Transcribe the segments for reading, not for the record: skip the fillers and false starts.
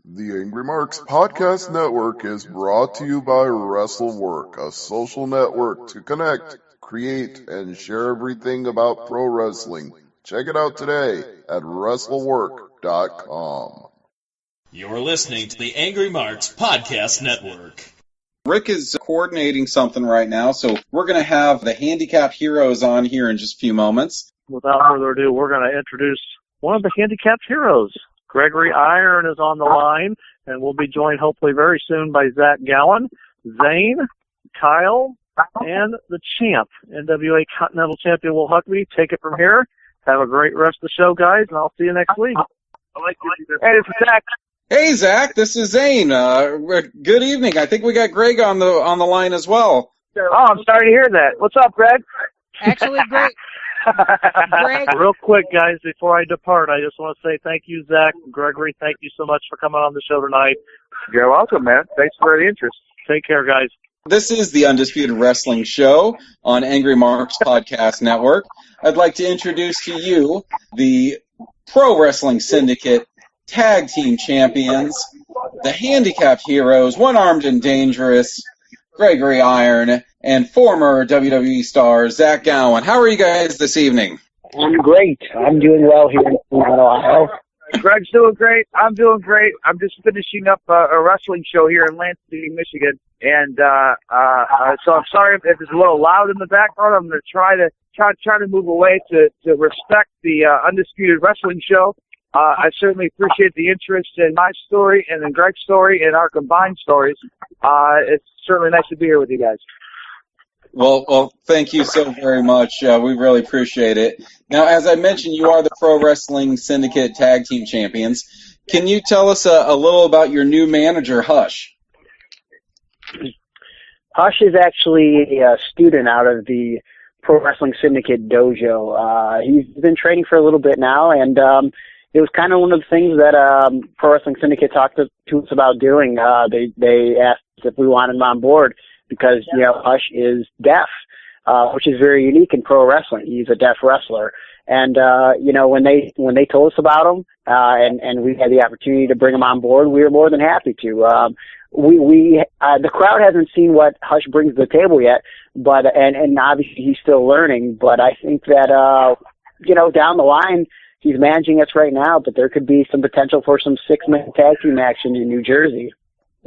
The Angry Marks Podcast Network is brought to you by WrestleWork, a social network to connect, create, and share everything about pro wrestling. Check it out today at WrestleWork.com. You're listening to the Angry Marks Podcast Network. Rick is coordinating something right now, so we're going to have the handicap heroes on here in just a few moments. Without further ado, we're going to introduce one of the handicapped heroes. Gregory Iron is on the line, and we'll be joined hopefully very soon by Zach Gowen, Zane, Kyle, and the champ, NWA Continental Champion Will Huckabee. Take it from here. Have a great rest of the show, guys, and I'll see you next week. Hey, this is Zach. Hey, Zach, this is Zane. Good evening. I think we got Greg on the line as well. Oh, I'm sorry to hear that. What's up, Greg? Actually, Greg. Real quick, guys, before I depart, I just want to say thank you, Zach and Gregory. Thank you so much for coming on the show tonight. You're welcome, man. Thanks for the interest. Take care, guys. This is the Undisputed Wrestling Show on Angry Marks Podcast Network. I'd like to introduce to you the Pro Wrestling Syndicate Tag Team Champions, the Handicapped Heroes, One-Armed and Dangerous, Gregory Iron, and former WWE star Zach Gowen. How are you guys this evening? I'm great. I'm doing well here in Cleveland, Ohio. Greg's doing great. I'm doing great. I'm just finishing up a wrestling show here in Lansing, Michigan, and so I'm sorry if it's a little loud in the background. I'm going to try to move away to respect the Undisputed Wrestling Show. I certainly appreciate the interest in my story and in Greg's story and our combined stories. It's certainly nice to be here with you guys. Well, thank you so very much. We really appreciate it. Now, as I mentioned, you are the Pro Wrestling Syndicate Tag Team Champions. Can you tell us a little about your new manager, Hush? Hush is actually a student out of the Pro Wrestling Syndicate dojo. He's been training for a little bit now, and it was kind of one of the things that Pro Wrestling Syndicate talked to us about doing. They asked if we wanted him on board because, Hush is deaf, which is very unique in pro wrestling. He's a deaf wrestler. And, when they told us about him, and we had the opportunity to bring him on board, we were more than happy to. The crowd hasn't seen what Hush brings to the table yet, but, and obviously he's still learning, but I think that, down the line, he's managing us right now, but there could be some potential for some 6-man tag team action in New Jersey.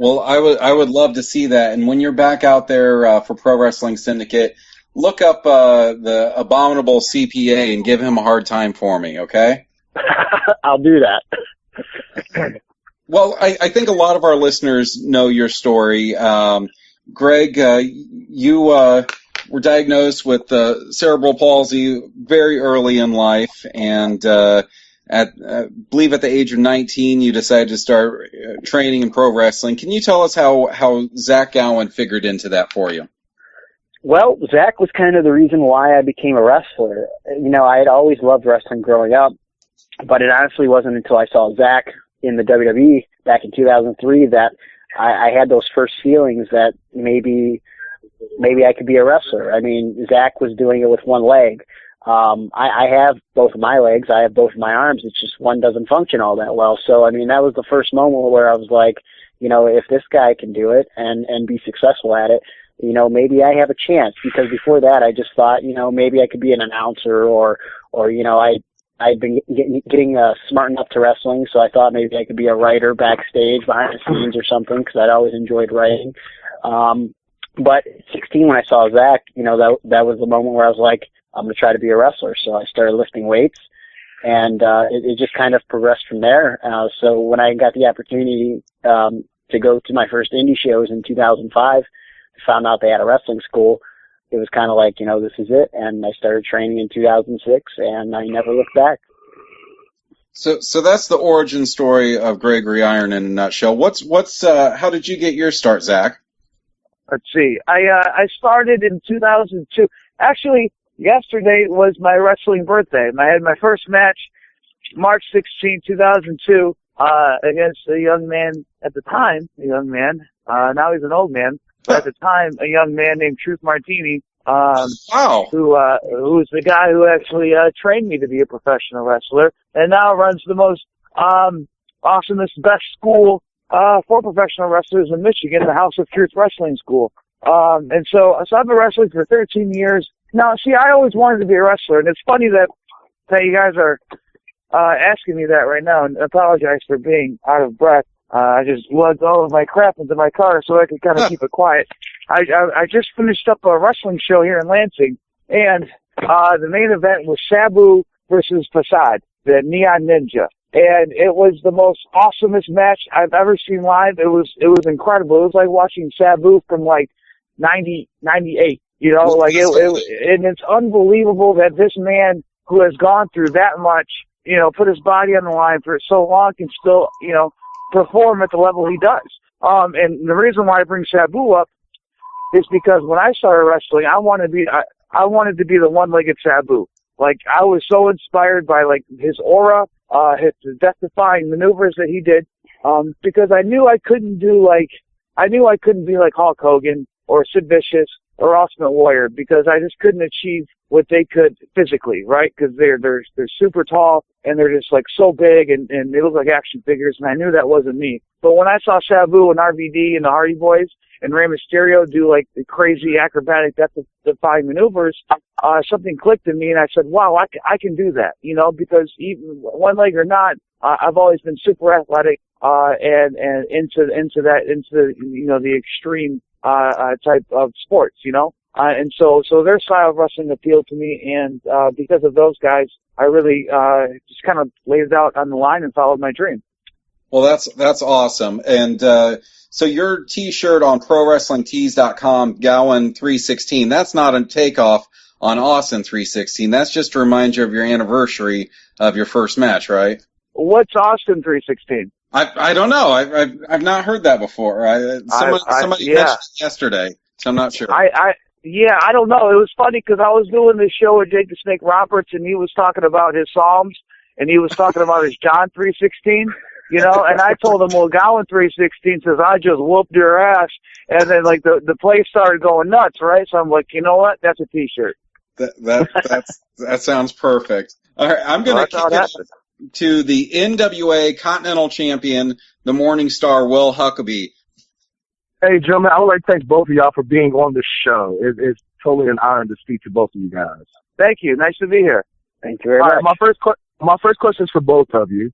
Well, I would love to see that. And when you're back out there for Pro Wrestling Syndicate, look up the abominable CPA and give him a hard time for me, okay? I'll do that. Well, I think a lot of our listeners know your story. Greg, you were diagnosed with cerebral palsy very early in life, and I believe at the age of 19, you decided to start training in pro wrestling. Can you tell us how Zach Gowen figured into that for you? Well, Zach was kind of the reason why I became a wrestler. I had always loved wrestling growing up, but it honestly wasn't until I saw Zach in the WWE back in 2003 that I had those first feelings that maybe I could be a wrestler. I mean, Zach was doing it with one leg. I have both of my legs. I have both of my arms. It's just one doesn't function all that well. So, I mean, that was the first moment where I was like, if this guy can do it and be successful at it, maybe I have a chance. Because before that, I just thought, maybe I could be an announcer or I'd been getting smart enough to wrestling, so I thought maybe I could be a writer backstage behind the scenes or something because I'd always enjoyed writing. But at 16, when I saw Zach, that was the moment where I was like, I'm going to try to be a wrestler. So I started lifting weights, and it just kind of progressed from there. So when I got the opportunity to go to my first indie shows in 2005, I found out they had a wrestling school. It was kind of like, this is it. And I started training in 2006, and I never looked back. So that's the origin story of Gregory Iron in a nutshell. How did you get your start, Zach? Let's see. I started in 2002. Actually, yesterday was my wrestling birthday. I had my first match March 16, 2002, against a young man at the time, now he's an old man, but at the time, a young man named Truth Martini, who was the guy who actually trained me to be a professional wrestler, and now runs the most awesomest, best school for professional wrestlers in Michigan, the House of Truth Wrestling School. And so I've been wrestling for 13 years. Now, see, I always wanted to be a wrestler, and it's funny that you guys are asking me that right now, and I apologize for being out of breath. I just lugged all of my crap into my car so I could kind of keep it quiet. I just finished up a wrestling show here in Lansing, and the main event was Sabu versus Facade, the Neon Ninja. And it was the most awesomest match I've ever seen live. It was incredible. It was like watching Sabu from like 98, you know, like and it's unbelievable that this man who has gone through that much, you know, put his body on the line for so long can still, you know, perform at the level he does. And the reason why I bring Sabu up is because when I started wrestling, I wanted to be the one-legged Sabu. Like, I was so inspired by, like, his aura, his death-defying maneuvers that he did, because I knew I couldn't be like Hulk Hogan or Sid Vicious or Ultimate Warrior, because I just couldn't achieve what they could physically, right? Because they're super tall and they're just like so big and they look like action figures, and I knew that wasn't me. But when I saw Sabu and RVD and the Hardy Boys and Rey Mysterio do like the crazy acrobatic death-defying maneuvers, something clicked in me, and I said, "Wow, I can do that," you know, because even one leg or not, I've always been super athletic and into you know, the extreme type of sports, you know. And so their style of wrestling appealed to me, and because of those guys, I really just kind of laid it out on the line and followed my dream. Well, that's awesome. And so your T-shirt on ProWrestlingTees.com, Gowen 316, that's not a takeoff on Austin 316. That's just to remind you of your anniversary of your first match, right? What's Austin 316? I don't know. I've not heard that before. Somebody mentioned it yesterday, so I'm not sure. I don't know. It was funny because I was doing this show with Jake the Snake Roberts, and he was talking about his Psalms, and he was talking about his John 3:16, you know, and I told him, well, Gowen 3:16 says, I just whooped your ass, and then, like, the place started going nuts, right? So I'm like, you know what? That's a T-shirt. That sounds perfect. All right, I'm going to kick it to the NWA Continental Champion, the Morning Star, Will Huckabee. Hey, gentlemen, I would like to thank both of y'all for being on the show. It's totally an honor to speak to both of you guys. Thank you. Nice to be here. Thank you very much. My first question is for both of you.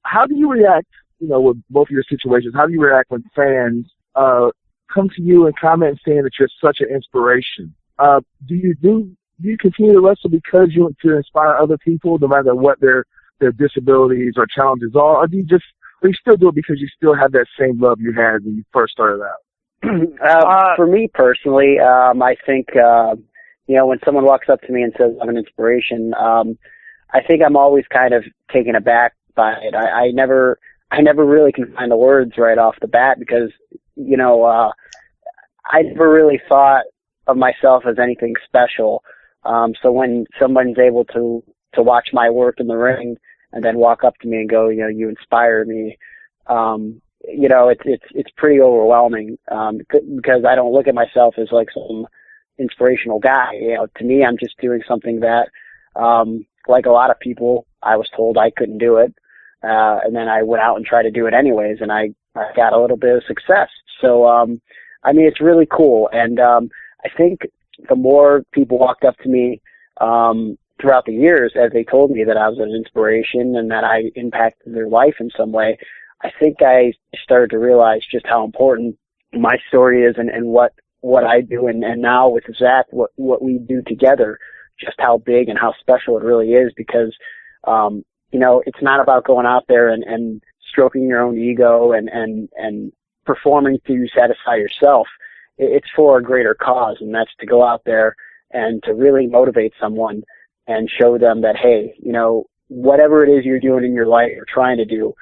How do you react, you know, with both of your situations? How do you react when fans come to you and comment saying that you're such an inspiration? Do you continue to wrestle because you want to inspire other people, no matter what their disabilities or challenges are, or do you still do it because you still have that same love you had when you first started out? For me personally, I think, you know, when someone walks up to me and says I'm an inspiration, I think I'm always kind of taken aback by it. I never really can find the words right off the bat because, you know, I never really thought of myself as anything special. So when someone's able to watch my work in the ring and then walk up to me and go, you know, you inspire me, you know, it's pretty overwhelming, because I don't look at myself as like some inspirational guy. You know, to me, I'm just doing something that, like a lot of people, I was told I couldn't do it. And then I went out and tried to do it anyways, and I got a little bit of success. So, I mean, it's really cool. And, I think the more people walked up to me, throughout the years, as they told me that I was an inspiration and that I impacted their life in some way, I think I started to realize just how important my story is and what I do. And now with Zach, what we do together, just how big and how special it really is, because, you know, it's not about going out there and stroking your own ego and performing to satisfy yourself. It's for a greater cause, and that's to go out there and to really motivate someone and show them that, hey, you know, whatever it is you're doing in your life or trying to do,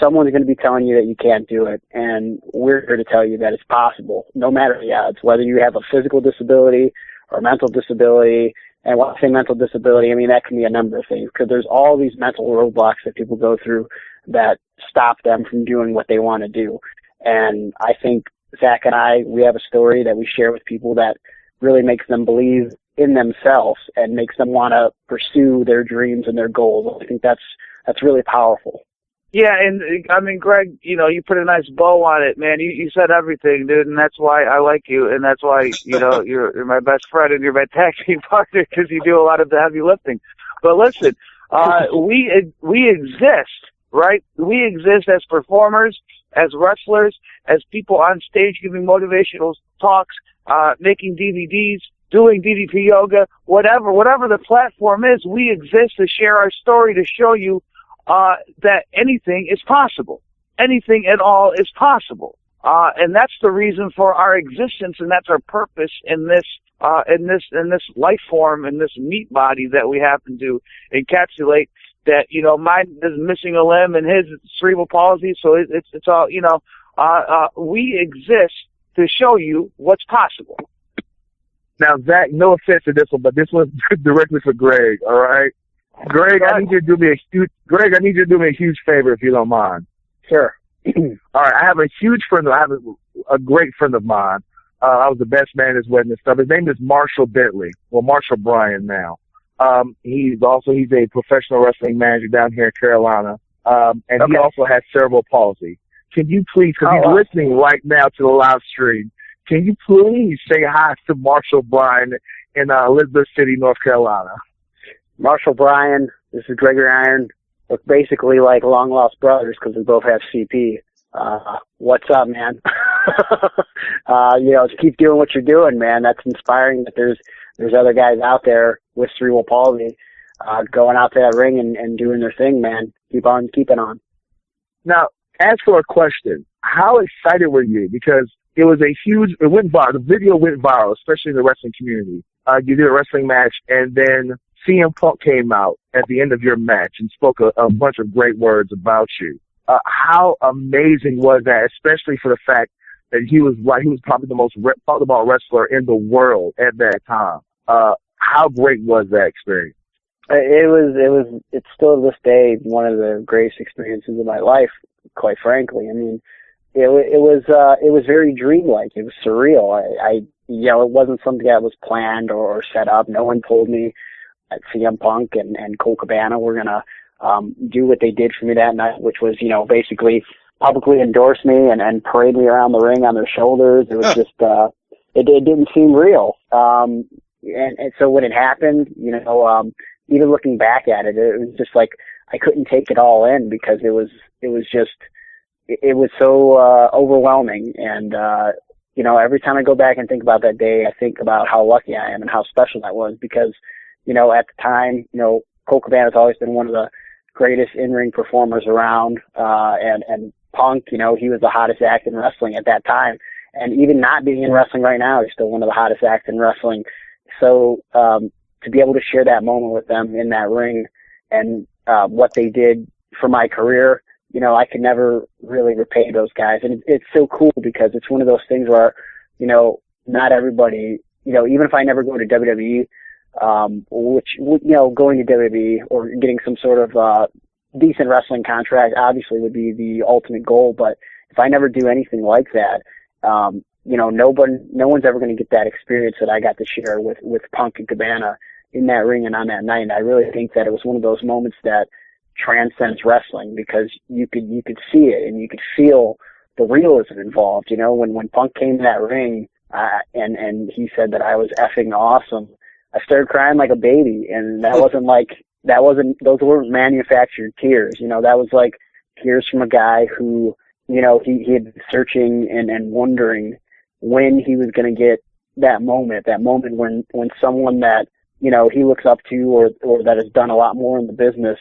someone's going to be telling you that you can't do it, and we're here to tell you that it's possible, no matter the odds, whether you have a physical disability or a mental disability. And when I say mental disability, I mean that can be a number of things, because there's all these mental roadblocks that people go through that stop them from doing what they want to do. And I think Zach and we have a story that we share with people that really makes them believe in themselves and makes them want to pursue their dreams and their goals. I think that's really powerful. Yeah, and I mean, Greg, you know, you put a nice bow on it, man. You said everything, dude, and that's why I like you, and that's why, you know, you're my best friend and you're my tag team partner because you do a lot of the heavy lifting. But listen, we exist, right? We exist as performers, as wrestlers, as people on stage giving motivational talks, making DVDs, doing DDP yoga, whatever the platform is. We exist to share our story, to show you that anything is possible. Anything at all is possible. And that's the reason for our existence, and that's our purpose in this life form, in this meat body that we happen to encapsulate. That, you know, mine is missing a limb and his is cerebral palsy, so it's all, you know, we exist to show you what's possible. Now, Zach, no offense to this one, but this one's directly for Greg, all right? Greg, I need you to do me a huge favor if you don't mind. Sure. All right, I have a great friend of mine. I was the best man at his wedding and stuff. His name is Marshall Bentley. Well, Marshall Bryan now. He's a professional wrestling manager down here in Carolina. And he also has cerebral palsy. Can you please, because he's listening right now to the live stream, can you please say hi to Marshall Bryan in Elizabeth City, North Carolina? Marshall Bryan, this is Gregory Iron. We're basically like long-lost brothers because we both have CP. What's up, man? You know, just keep doing what you're doing, man. That's inspiring that there's other guys out there with cerebral palsy going out to that ring and doing their thing, man. Keep on keeping on. Now, as for a question, how excited were you? Because it went viral. The video went viral, especially in the wrestling community. You did a wrestling match, and then CM Punk came out at the end of your match and spoke a bunch of great words about you. How amazing was that, especially for the fact that he was probably the most talked about wrestler in the world at that time. How great was that experience? It's still to this day one of the greatest experiences of my life, quite frankly. I mean, it was very dreamlike. It was surreal. You know, it wasn't something that was planned or set up. No one told me that CM Punk and Colt Cabana were gonna do what they did for me that night, which was, you know, basically publicly endorse me and parade me around the ring on their shoulders. It was just it didn't seem real. And so when it happened, you know, even looking back at it, it was just like I couldn't take it all in because it was so overwhelming. And you know, every time I go back and think about that day, I think about how lucky I am and how special that was because, you know, at the time, you know, Colt Cabana has always been one of the greatest in-ring performers around, and Punk, you know, he was the hottest act in wrestling at that time. And even not being in wrestling right now, he's still one of the hottest acts in wrestling. So, to be able to share that moment with them in that ring and, what they did for my career, you know, I could never really repay those guys. And it's so cool because it's one of those things where, you know, not everybody, you know, even if I never go to WWE, which, you know, going to WWE or getting some sort of, decent wrestling contract obviously would be the ultimate goal. But if I never do anything like that, you know, no one's ever going to get that experience that I got to share with Punk and Cabana in that ring and on that night. And I really think that it was one of those moments that transcends wrestling because you could see it and you could feel the realism involved. You know, when Punk came to that ring, and he said that I was effing awesome, I started crying like a baby. And those weren't manufactured tears. You know, that was like tears from a guy who, you know, he had been searching and wondering when he was going to get that moment when someone that, you know, he looks up to or that has done a lot more in the business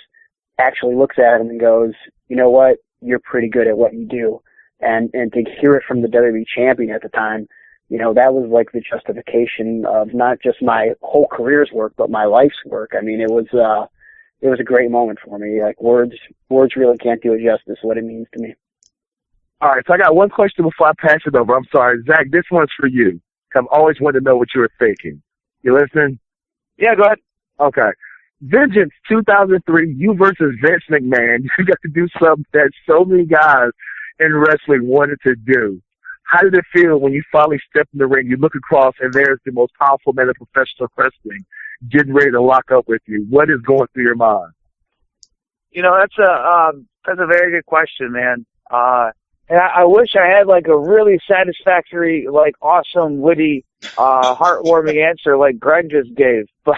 actually looks at him and goes, you know what, you're pretty good at what you do. And to hear it from the WWE champion at the time, you know, that was like the justification of not just my whole career's work, but my life's work. I mean, it was a great moment for me. Like words really can't do it justice what it means to me. All right, so I got one question before I pass it over. I'm sorry, Zach, this one's for you. I've always wanted to know what you were thinking. You listening? Yeah, go ahead. Okay. Vengeance 2003, you versus Vince McMahon. You got to do something that so many guys in wrestling wanted to do. How did it feel when you finally stepped in the ring, you look across, and there's the most powerful man in professional wrestling getting ready to lock up with you? What is going through your mind? That's a very good question, man. And I wish I had like a really satisfactory, like awesome, witty, heartwarming answer like Greg just gave. But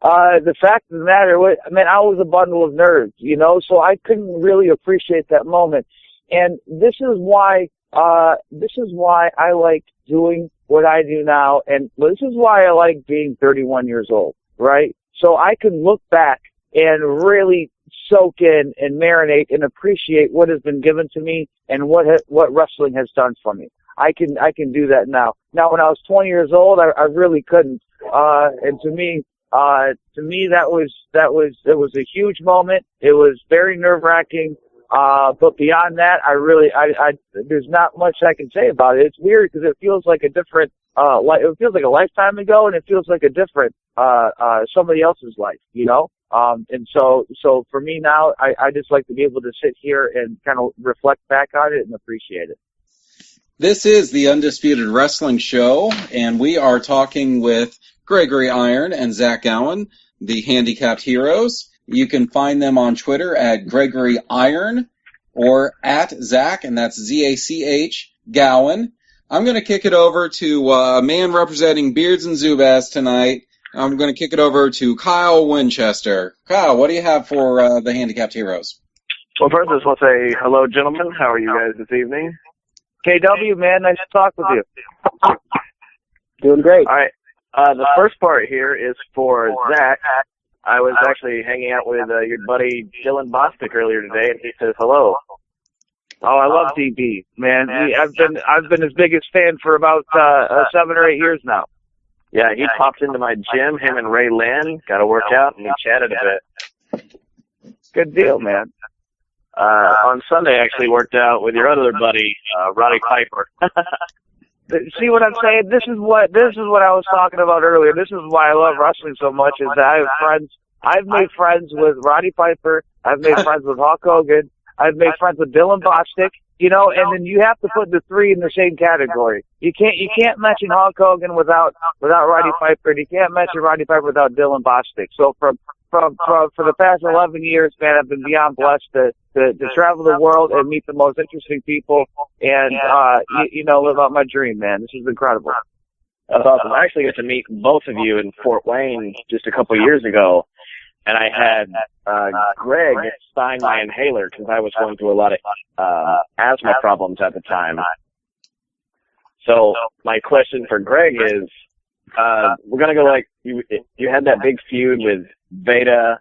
the fact of the matter was, I was a bundle of nerds, so I couldn't really appreciate that moment. And this is why I like doing what I do now, and this is why I like being 31 years old, right? So I can look back and really soak in and marinate and appreciate what has been given to me and what wrestling has done for me. I can do that now. Now, when I was 20 years old, I really couldn't. And to me, it was a huge moment. It was very nerve-wracking. But beyond that, there's not much I can say about it. It's weird because it feels like a different, it feels like a lifetime ago, and it feels like a different, somebody else's life, And so for me now, I just like to be able to sit here and kind of reflect back on it and appreciate it. This is the Undisputed Wrestling Show, and we are talking with Gregory Iron and Zach Gowen, the Handicapped Heroes. You can find them on Twitter at Gregory Iron or at Zach, and that's Z-A-C-H, Gowen. I'm going to kick it over to a man representing Beards and Zubaz tonight. I'm going to kick it over to Kyle Winchester. Kyle, what do you have for the Handicapped Heroes? Well, first, I just want to say hello, gentlemen. How are you guys this evening? KW, man, nice to talk with you. Doing great. All right. The first part here is for Zach. I was actually hanging out with your buddy Dylan Bostic earlier today, and he says hello. Oh, I love DB, man. I've been his biggest fan for about 7 or 8 years now. Yeah, he popped into my gym. Him and Ray Lynn got to work out, and we chatted a bit. Good deal, man. On Sunday, I actually worked out with your other buddy, Roddy Piper. See what I'm saying? This is what I was talking about earlier. This is why I love wrestling so much, is that I have friends. I've made friends with Roddy Piper. I've made friends with Hulk Hogan. I've made friends with Dylan Bostic. And then you have to put the three in the same category. You can't mention Hulk Hogan without Roddy Piper, and you can't mention Roddy Piper without Dylan Bostic. So for the past 11 years, man, I've been beyond blessed to travel the world and meet the most interesting people and, live out my dream, man. This is incredible. That's awesome. I actually got to meet both of you in Fort Wayne just a couple of years ago, and I had Greg sign my inhaler because I was going through a lot of asthma problems at the time. So my question for Greg is, we're going to go like, you had that big feud with Veda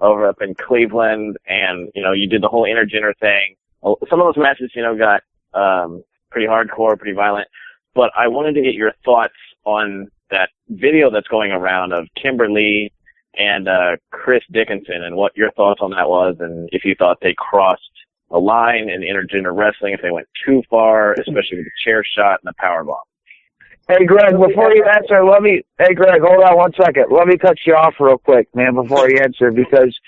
over up in Cleveland, and, you did the whole intergender thing. Some of those matches, got pretty hardcore, pretty violent, but I wanted to get your thoughts on that video that's going around of Kimberly and Chris Dickinson, and what your thoughts on that was, and if you thought they crossed a line in intergender wrestling, if they went too far, especially with the chair shot and the powerbomb. Hey, Greg, before you answer, hey, Greg, hold on 1 second. Let me cut you off real quick, man, before you answer, because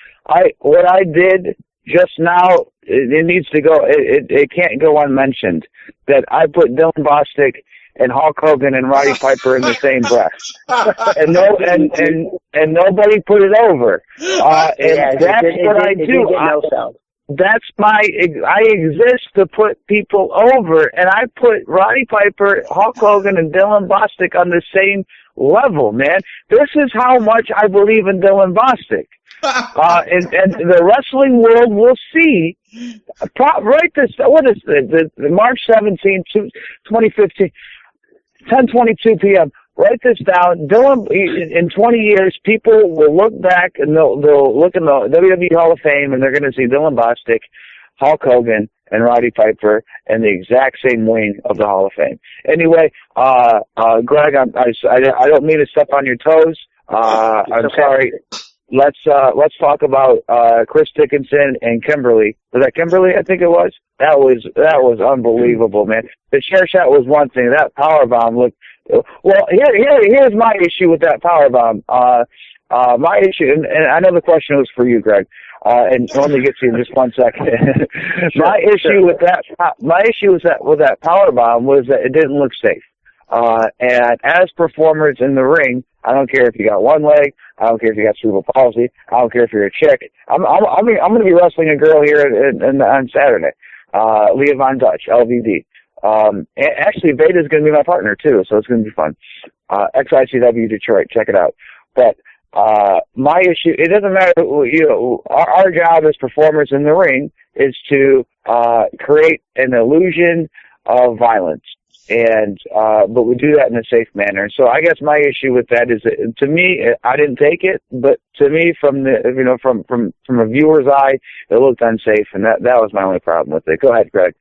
what I did just now, it needs to go, it can't go unmentioned, that I put Dylan Bostic and Hulk Hogan and Roddy Piper in the same breath. and nobody put it over. That's what I do. I exist to put people over, and I put Roddy Piper, Hulk Hogan, and Dylan Bostic on the same level, man. This is how much I believe in Dylan Bostic. And the wrestling world will see, right this, what is the March 17th, 2015, 10:22 p.m., write this down. Dylan, in 20 years, people will look back and they'll look in the WWE Hall of Fame, and they're going to see Dylan Bostic, Hulk Hogan, and Roddy Piper in the exact same wing of the Hall of Fame. Anyway, Greg, I don't mean to step on your toes. I'm sorry. Let's talk about Chris Dickinson and Kimberly. Was that Kimberly? I think it was. That was unbelievable, man. The chair shot was one thing. That powerbomb looked. Well, here's my issue with that powerbomb. My issue, and I know the question was for you, Greg, and let me get to you in just 1 second. My issue with that powerbomb was that it didn't look safe. And as performers in the ring, I don't care if you got one leg, I don't care if you got cerebral palsy, I don't care if you're a chick. I'm going to be wrestling a girl here on Saturday, Leah Von Dutch, LVD. Actually, Veda's going to be my partner too, so it's going to be fun. XICW Detroit, check it out. But my issue, it doesn't matter, our job as performers in the ring is to create an illusion of violence. And but we do that in a safe manner. So I guess my issue with that is that, to me, I didn't take it, but to me, from the from a viewer's eye, it looked unsafe, and that was my only problem with it. Go ahead, Greg.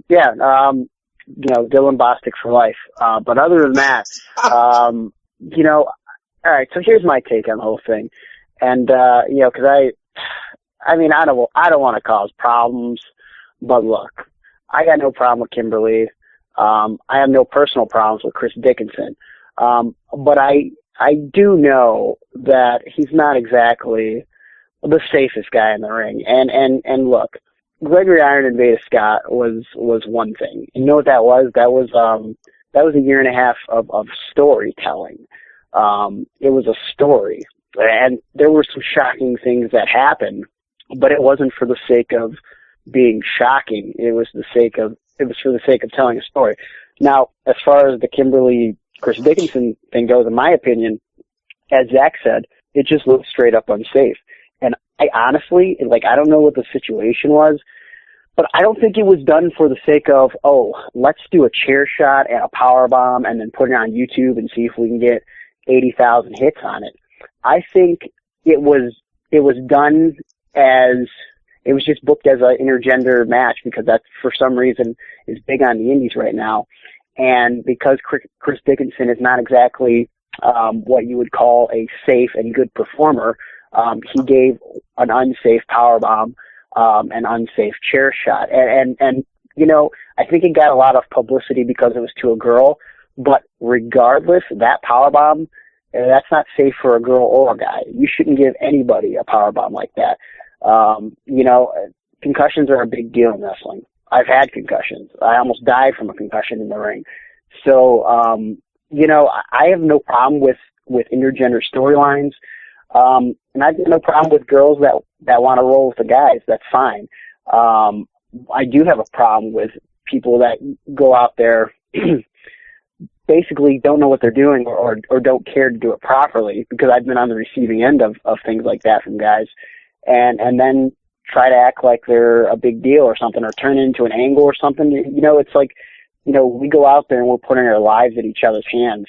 Yeah, Dylan Bostic for life. But other than that, all right. So here's my take on the whole thing, and because I don't want to cause problems, but look, I got no problem with Kimberly. I have no personal problems with Chris Dickinson. But I do know that he's not exactly the safest guy in the ring. And look, Gregory Iron and Veda Scott was one thing. You know what that was? That was a year and a half of storytelling. It was a story. And there were some shocking things that happened, but it wasn't for the sake of being shocking. It was for the sake of telling a story. Now, as far as the Kimberly Chris Dickinson thing goes, in my opinion, as Zach said, it just looked straight up unsafe. And I honestly, I don't know what the situation was, but I don't think it was done for the sake of, let's do a chair shot and a power bomb and then put it on YouTube and see if we can get 80,000 hits on it. I think it was done as, it was just booked as an intergender match because that, for some reason, is big on the indies right now. And because Chris Dickinson is not exactly what you would call a safe and good performer, he gave an unsafe powerbomb, an unsafe chair shot. And I think it got a lot of publicity because it was to a girl. But regardless, that powerbomb, that's not safe for a girl or a guy. You shouldn't give anybody a powerbomb like that. Concussions are a big deal in wrestling. I've had concussions. I almost died from a concussion in the ring. So, I have no problem with intergender storylines. And I've got no problem with girls that want to roll with the guys. That's fine. I do have a problem with people that go out there basically don't know what they're doing or don't care to do it properly, because I've been on the receiving end of things like that from guys. And then try to act like they're a big deal or something, or turn it into an angle or something. It's like, we go out there and we're putting our lives in each other's hands.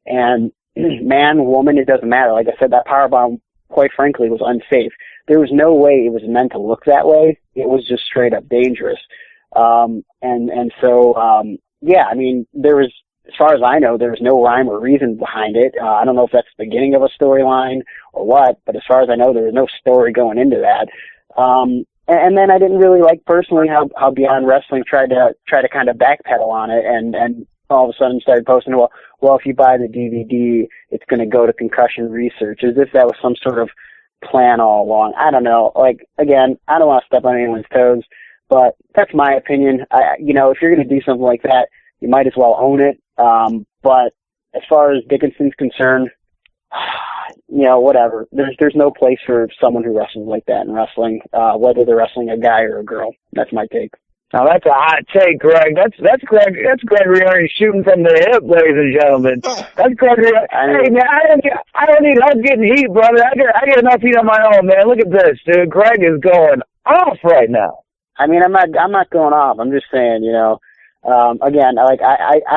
And man, woman, it doesn't matter. Like I said, that powerbomb, quite frankly, was unsafe. There was no way it was meant to look that way. It was just straight up dangerous. So, there was, as far as I know, there was no rhyme or reason behind it. I don't know if that's the beginning of a storyline or what, but as far as I know, there was no story going into that. And then I didn't really like personally how Beyond Wrestling tried to kind of backpedal on it and all of a sudden started posting, well, if you buy the DVD, it's going to go to concussion research, as if that was some sort of plan all along. I don't know. Again, I don't want to step on anyone's toes, but that's my opinion. If you're going to do something like that, you might as well own it. But as far as Dickinson's concerned, whatever. There's no place for someone who wrestles like that in wrestling, whether they're wrestling a guy or a girl. That's my take. Now that's a hot take, Greg. That's Gregory Iron shooting from the hip, ladies and gentlemen. That's Gregory. Hey man, I don't need help getting heat, brother. I get enough heat on my own, man. Look at this, dude. Greg is going off right now. I'm not going off. I'm just saying, again, I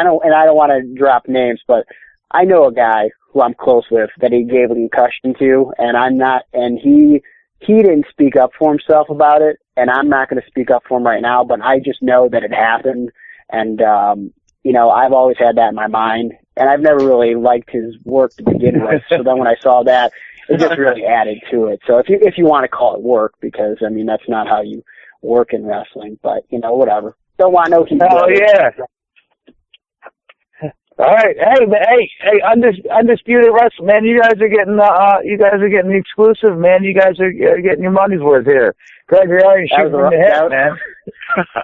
don't want to drop names, but I know a guy who I'm close with that he gave a concussion to, and he didn't speak up for himself about it, and I'm not going to speak up for him right now, but I just know that it happened, and, I've always had that in my mind, and I've never really liked his work to begin with, so then when I saw that, it just really added to it. So if you want to call it work, because, that's not how you work in wrestling, but, whatever. Don't want no heat. Oh, yeah. All right, hey, Undisputed Wrestling, man, you guys are getting the exclusive, man. You guys are getting your money's worth here. Gregory, I ain't shooting from the hip, man.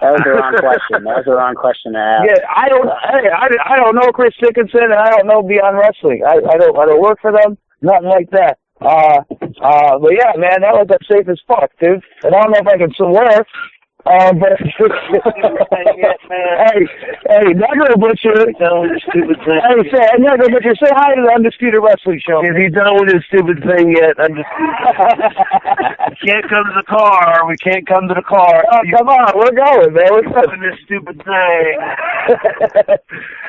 That was the wrong question. That was the wrong question to ask. Yeah, I don't know Chris Dickinson, and I don't know Beyond Wrestling. I don't work for them, nothing like that. But yeah, man, that was safe as fuck, dude. And I don't know if I can swear. But hey, Negro Butcher. Hey, Negro Butcher, say hi to the Undisputed Wrestling Show. Is he done with his stupid thing yet? We can't come to the car. We can't come to the car. Oh, come on, we're going, man. We're doing this stupid thing.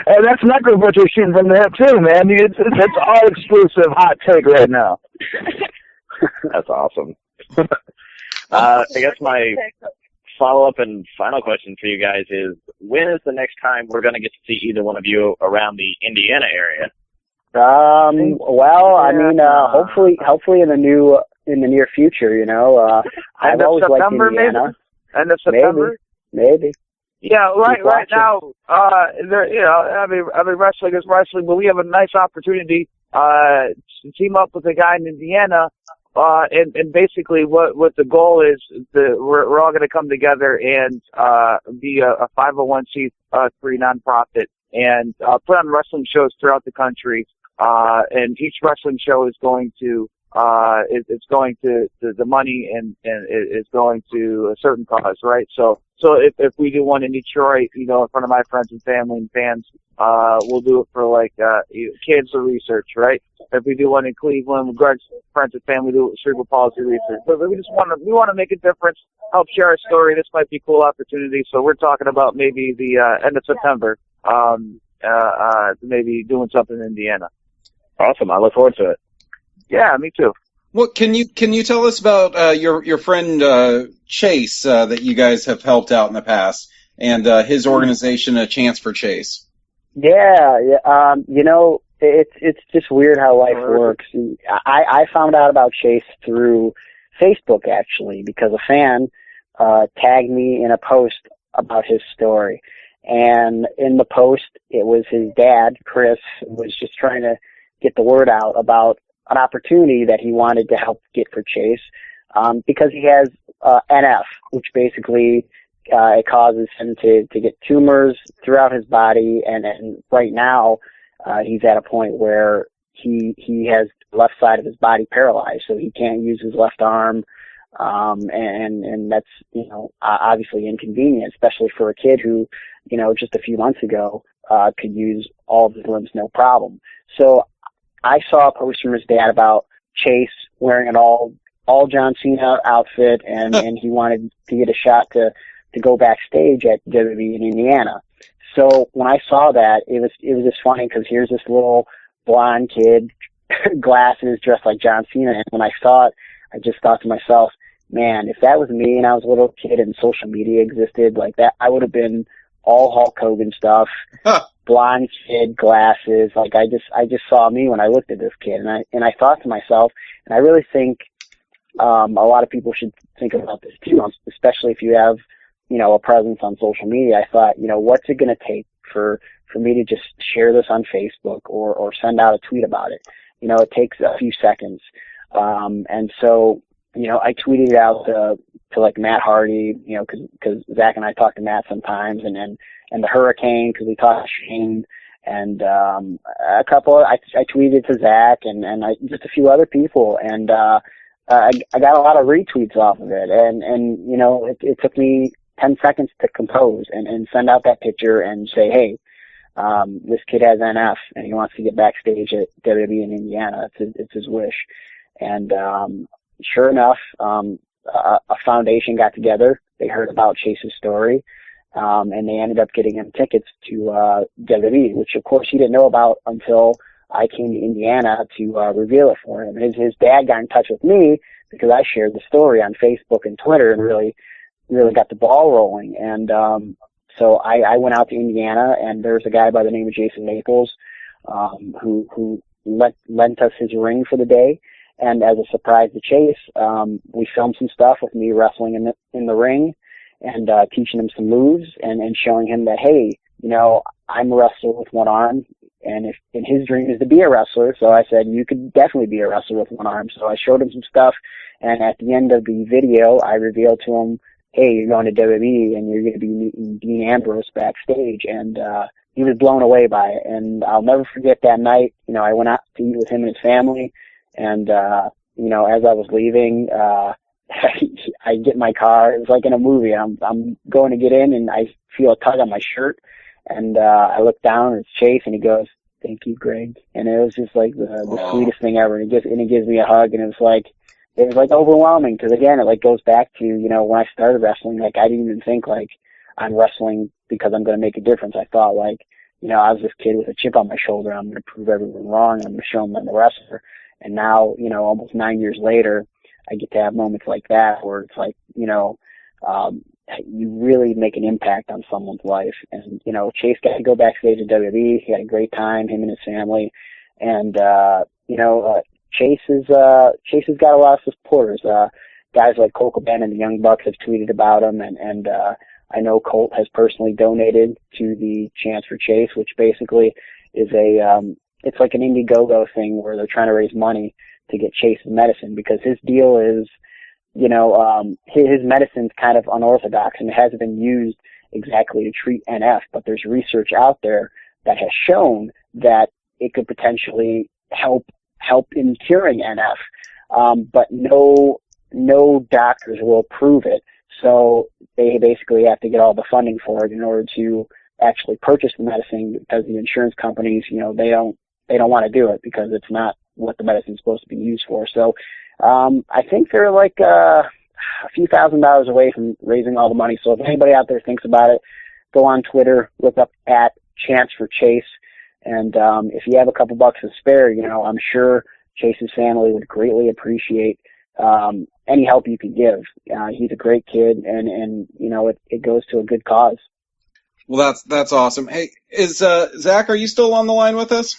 Hey, that's Negro Butcher shooting from the hip too, man. It's all exclusive hot take right now. That's awesome. I guess my follow-up and final question for you guys is, when is the next time we're going to get to see either one of you around the Indiana area? Well, I mean, hopefully in the near future, you know. I've always liked Indiana. End of September? Maybe. Yeah, right now, every wrestling is wrestling, but we have a nice opportunity to team up with a guy in Indiana. And basically what the goal is, we're all going to come together and be a 501c3 nonprofit and put on wrestling shows throughout the country. And each wrestling show is going to the money and is going to a certain cause, right? So if we do one in Detroit, you know, in front of my friends and family and fans, we'll do it for cancer research, right? If we do one in Cleveland with Greg's friends and family, do it with cerebral palsy research. But we want to make a difference, help share our story. This might be a cool opportunity. So we're talking about maybe the end of September, maybe doing something in Indiana. Awesome. I look forward to it. Yeah, me too. Well, can you tell us about your friend Chase that you guys have helped out in the past, and his organization, A Chance for Chase? Yeah. You know, it's just weird how life works. I found out about Chase through Facebook, actually, because a fan tagged me in a post about his story. And in the post, it was his dad, Chris, was just trying to get the word out about an opportunity that he wanted to help get for Chase, because he has NF, which basically it causes him to get tumors throughout his body, and right now he's at a point where he has the left side of his body paralyzed, so he can't use his left arm, and that's, you know, obviously inconvenient, especially for a kid who, you know, just a few months ago could use all of his limbs no problem. So I saw a post from his dad about Chase wearing an all John Cena outfit, and he wanted to get a shot to go backstage at WWE in Indiana. So when I saw that, it was just funny, because here's this little blonde kid, glasses, dressed like John Cena, and when I saw it, I just thought to myself, man, if that was me and I was a little kid and social media existed like that, I would have been all Hulk Hogan stuff. Blonde kid, glasses. Like I just saw me when I looked at this kid, and I thought to myself, and I really think a lot of people should think about this too, especially if you have, you know, a presence on social media. I thought, you know, what's it going to take for me to just share this on Facebook or send out a tweet about it? You know, it takes a few seconds, and so, you know, I tweeted it out to like Matt Hardy, you know, because Zach and I talk to Matt sometimes, and the Hurricane, because we talked to Shane, and a couple. I tweeted to Zach and just a few other people, and I got a lot of retweets off of it, and you know, it took me 10 seconds to compose and send out that picture and say, hey, this kid has NF and he wants to get backstage at WWE in Indiana. It's his wish, and sure enough, a foundation got together. They heard about Chase's story. And they ended up getting him tickets to WWE, which of course he didn't know about until I came to Indiana to reveal it for him. His dad got in touch with me because I shared the story on Facebook and Twitter and really got the ball rolling. And so I went out to Indiana, and there's a guy by the name of Jason Maples who lent us his ring for the day. And as a surprise to Chase, we filmed some stuff with me wrestling in the ring, and teaching him some moves and showing him that, hey, you know, I'm a wrestler with one arm. and his dream is to be a wrestler. So I said, you could definitely be a wrestler with one arm. So I showed him some stuff, and at the end of the video, I revealed to him, hey, you're going to WWE and you're going to be meeting Dean Ambrose backstage. And he was blown away by it. And I'll never forget that night. You know, I went out to eat with him and his family. And, you know, as I was leaving, I get in my car. It was like in a movie. I'm going to get in, and I feel a tug on my shirt. And I look down, and it's Chase, and he goes, "Thank you, Greg." And it was just like the sweetest thing ever. And it gives me a hug, and it was like overwhelming, because again, it like goes back to, you know, when I started wrestling, like I didn't even think like I'm wrestling because I'm going to make a difference. I thought like, you know, I was this kid with a chip on my shoulder. I'm going to prove everyone wrong. I'm going to show them I'm a wrestler. And now, you know, almost 9 years later, I get to have moments like that where it's like, you know, you really make an impact on someone's life. And, you know, Chase got to go backstage at WWE. He had a great time, him and his family. And, you know, Chase has got a lot of supporters. Guys like Colt Cabana and the Young Bucks have tweeted about him, and I know Colt has personally donated to the Chance for Chase, which basically is it's like an Indiegogo thing where they're trying to raise money to get Chase's medicine, because his deal is, you know, his medicine's kind of unorthodox and it hasn't been used exactly to treat NF, but there's research out there that has shown that it could potentially help in curing NF, but no doctors will approve it. So they basically have to get all the funding for it in order to actually purchase the medicine, because the insurance companies, you know, they don't want to do it because it's not what the medicine is supposed to be used for. So I think they're like a few $1,000s away from raising all the money. So if anybody out there thinks about it, go on Twitter, look up at Chance for Chase. And if you have a couple bucks to spare, you know, I'm sure Chase's family would greatly appreciate any help you can give. He's a great kid, and you know, it goes to a good cause. Well, that's awesome. Hey, is Zach, are you still on the line with us?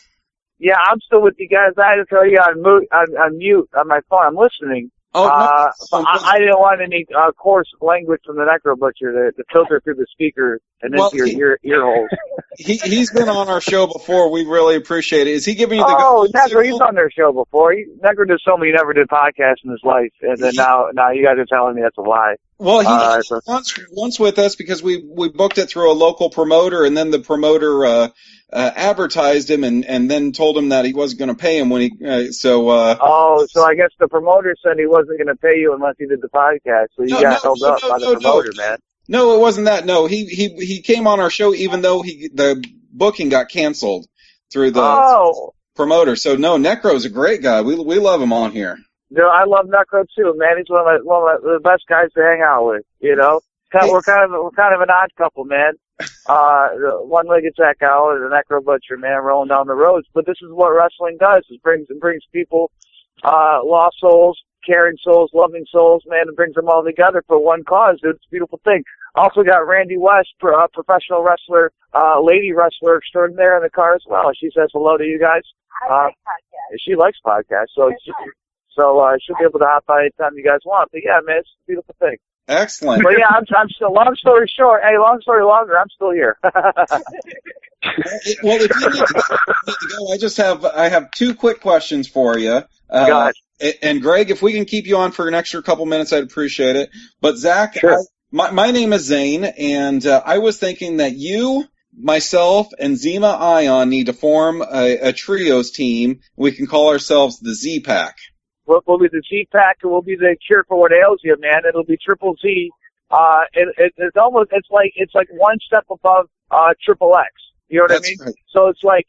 Yeah, I'm still with you guys. I had to tell you on mute on my phone. I'm listening. Oh, no. But I didn't want any coarse language from the Necro Butcher to filter through the speaker and into your ear holes. He's been on our show before. We really appreciate it. Is he giving you the Necro, he's on their show before. Necro just told me he never did podcasts in his life, and then now you guys are telling me that's a lie. Well, he once with us because we booked it through a local promoter, and then the promoter advertised him and then told him that he wasn't going to pay him when he so I guess the promoter said he wasn't going to pay you unless he did the podcast, so you got held up by the promoter, man. No, it wasn't that. No, he came on our show even though the booking got canceled through the promoter. So no, Necro's a great guy. We love him on here. No, I love Necro too, man. He's one of the best guys to hang out with. You know, we're kind of an odd couple, man. One-legged Zach Howard and the Necro Butcher, man, rolling down the roads. But this is what wrestling does: it brings people, lost souls, caring souls, loving souls, man, and brings them all together for one cause. Dude, it's a beautiful thing. Also got Randy West, professional wrestler, lady wrestler extraordinaire in the car as well. She says hello to you guys. I like podcasts. She likes podcasts, so she'll be able to hop by anytime you guys want. But yeah, man, it's a beautiful thing. Excellent. But yeah, I'm still. Long story short, long story longer, I'm still here. Well, if you need to go, I have two quick questions for you. And Greg, if we can keep you on for an extra couple minutes, I'd appreciate it. But Zach, sure. My name is Zane, and I was thinking that you, myself, and Zima Ion need to form a trios team. We can call ourselves the Z-Pack. We'll be the Z-Pack, and we'll be the cure for what ails you, man. It'll be Triple Z. It's like one step above Triple X. You know what I mean? Right. So it's like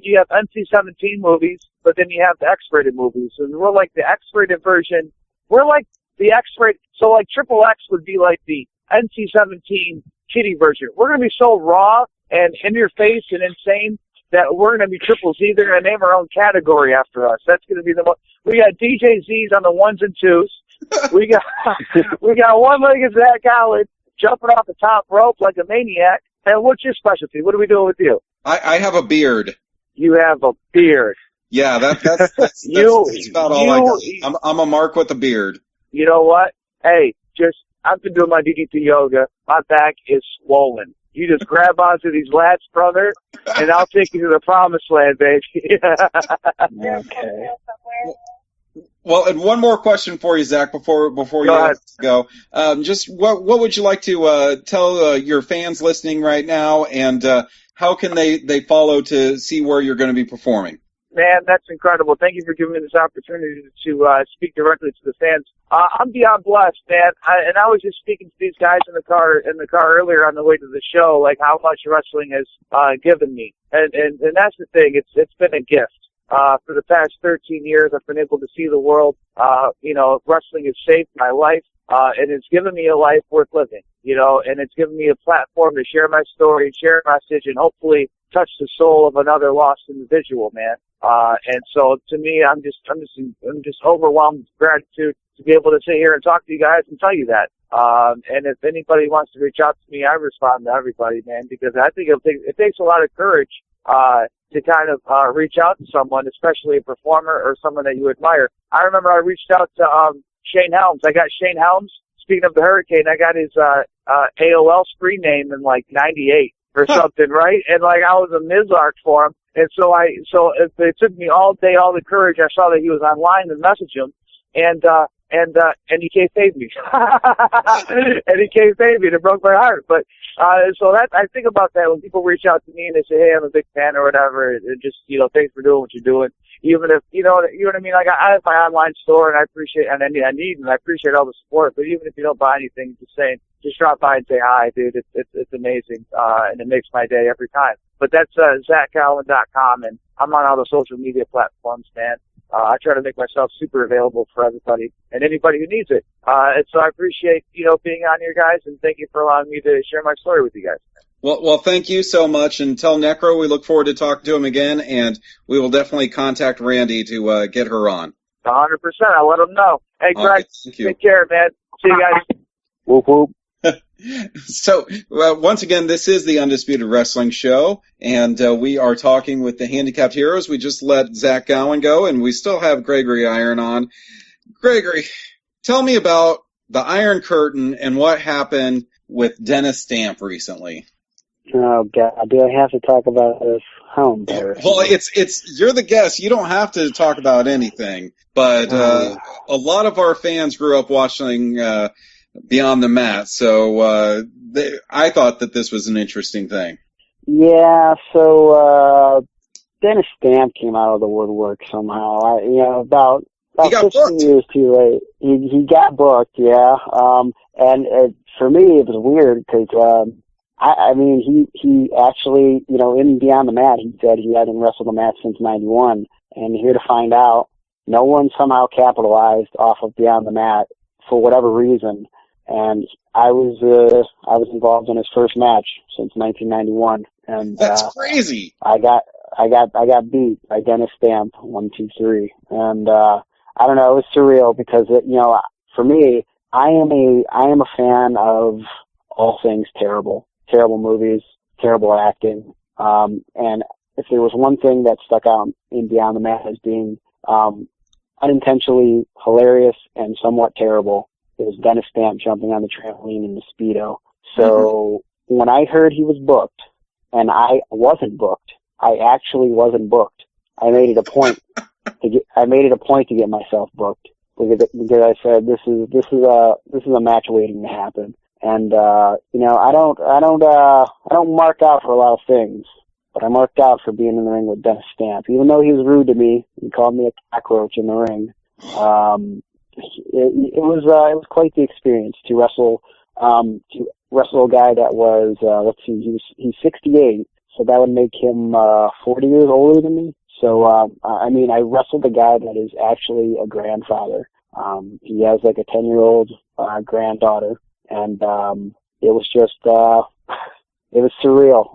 you have NC-17 movies, but then you have the X-rated movies, and we're like the X-rated version. We're like the X-rated. So like Triple X would be like the NC-17 kiddie version. We're gonna be so raw and in your face and insane that we're gonna be Triple Z. They're gonna name our own category after us. That's gonna be the most. We got DJ Z's on the ones and twos. We got one-legged Zach Howard jumping off the top rope like a maniac. And what's your specialty? What are we doing with you? I have a beard. You have a beard. Yeah, that's about all I got. I'm a mark with a beard. You know what? Hey, I've been doing my DDP yoga. My back is swollen. You just grab onto these lats, brother, and I'll take you to the promised land, baby. Okay. Well, and one more question for you, Zach, before you go. Just what would you like to tell your fans listening right now, and how can they follow to see where you're going to be performing? Man, that's incredible. Thank you for giving me this opportunity to speak directly to the fans. I'm beyond blessed, man. I was just speaking to these guys in the car earlier on the way to the show, like how much wrestling has given me, and that's the thing. It's been a gift. For the past 13 years, I've been able to see the world. Wrestling has saved my life, and it's given me a life worth living, and it's given me a platform to share my story, share my message, and hopefully touch the soul of another lost individual, man. And so to me, I'm just overwhelmed with gratitude to be able to sit here and talk to you guys and tell you that. And if anybody wants to reach out to me, I respond to everybody, man, because I think it takes a lot of courage, to kind of reach out to someone, especially a performer or someone that you admire. I remember I reached out to Shane Helms. I got Shane Helms. Speaking of the Hurricane, I got his AOL screen name in like '98 or something, right? And like I was a Mizark for him, and so it took me all day, all the courage. I saw that he was online and messaged him, and he kayfabed me, and he kayfabed me, and it broke my heart. But so that I think about that when people reach out to me and they say, "Hey, I'm a big fan" or whatever, and just thanks for doing what you're doing. Even if you know what I mean. Like I have my online store, and I appreciate and I appreciate all the support. But even if you don't buy anything, just drop by and say hi, dude. It's amazing, and it makes my day every time. But that's ZachGowen.com, and I'm on all the social media platforms, man. I try to make myself super available for everybody and anybody who needs it. And so I appreciate, being on here, guys, and thank you for allowing me to share my story with you guys. Well, thank you so much. And tell Necro we look forward to talking to him again, and we will definitely contact Randy to get her on. 100%. I'll let him know. Hey, Greg, take care, man. See you guys. Whoop, whoop. So, once again, this is the Undisputed Wrestling Show, and we are talking with the Handicapped Heroes. We just let Zach Gowen go, and we still have Gregory Iron on. Gregory, tell me about the Iron Curtain and what happened with Dennis Stamp recently. Oh, God, do I have to talk about this? How embarrassing. Well, it's you're the guest. You don't have to talk about anything, but a lot of our fans grew up watching Beyond the Mat, so I thought that this was an interesting thing. Yeah, so Dennis Stamp came out of the woodwork somehow. About 15 years too late. He got booked, yeah. And for me, it was weird because he actually, in Beyond the Mat, he said he hadn't wrestled a match since '91, and here to find out, no one somehow capitalized off of Beyond the Mat for whatever reason. And I was involved in his first match since 1991, and that's crazy. I got beat by Dennis Stamp 1-2-3, and I don't know, it was surreal because for me, I am a fan of all things terrible movies, terrible acting, and if there was one thing that stuck out in Beyond the Mat as being unintentionally hilarious and somewhat terrible, it was Dennis Stamp jumping on the trampoline in the Speedo. So when I heard he was booked, and I wasn't booked, I actually wasn't booked. I made it a point to get myself booked because I said this is a match waiting to happen. And I don't mark out for a lot of things, but I marked out for being in the ring with Dennis Stamp. Even though he was rude to me, he called me a cockroach in the ring. It was quite the experience to wrestle a guy that was he's 68, so that would make him 40 years older than me. So I wrestled a guy that is actually a grandfather. He has like a 10-year-old granddaughter, and it was just it was surreal.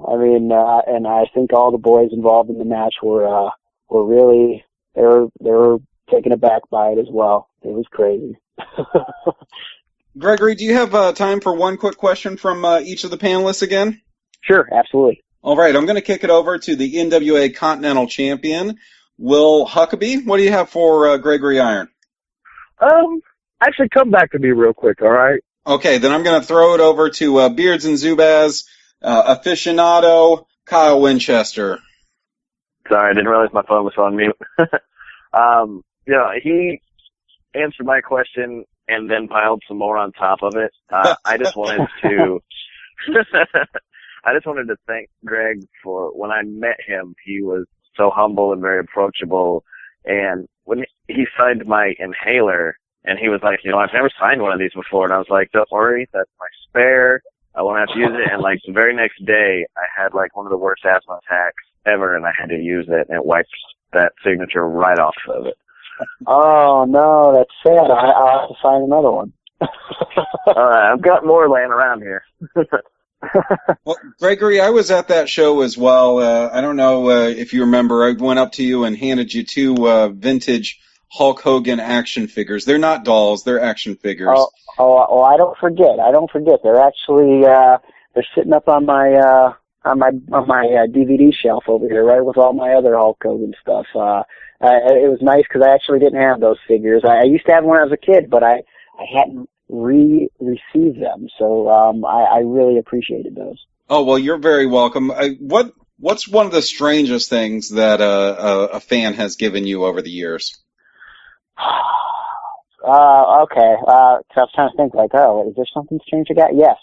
And I think all the boys involved in the match were really they were taken aback by it as well. It was crazy. Gregory, do you have time for one quick question from each of the panelists again? Sure, absolutely. All right, I'm going to kick it over to the NWA Continental Champion, Will Huckabee. What do you have for Gregory Iron? Actually, come back to me real quick, all right? Okay, then I'm going to throw it over to Beards and Zubaz, aficionado Kyle Winchester. Sorry, I didn't realize my phone was on mute. He answered my question and then piled some more on top of it. I just wanted to thank Greg for when I met him. He was so humble and very approachable. And when he signed my inhaler, and he was like, I've never signed one of these before. And I was like, don't worry, that's my spare. I won't have to use it. And like the very next day, I had like one of the worst asthma attacks ever, and I had to use it, and it wiped that signature right off of it. Oh, no, that's sad. I'll have to find another one. I've got more laying around here. Well, Gregory, I was at that show as well. I don't know if you remember. I went up to you and handed you 2 vintage Hulk Hogan action figures. They're not dolls; they're action figures. Oh, I don't forget. They're actually they're sitting up on my DVD shelf over here, right with all my other Hulk Hogan stuff. It was nice because I actually didn't have those figures. I used to have them when I was a kid, but I hadn't received them, so I really appreciated those. Oh, well, you're very welcome. What's one of the strangest things that a fan has given you over the years? Okay. So I was trying to think, like, is there something strange I got? Yes.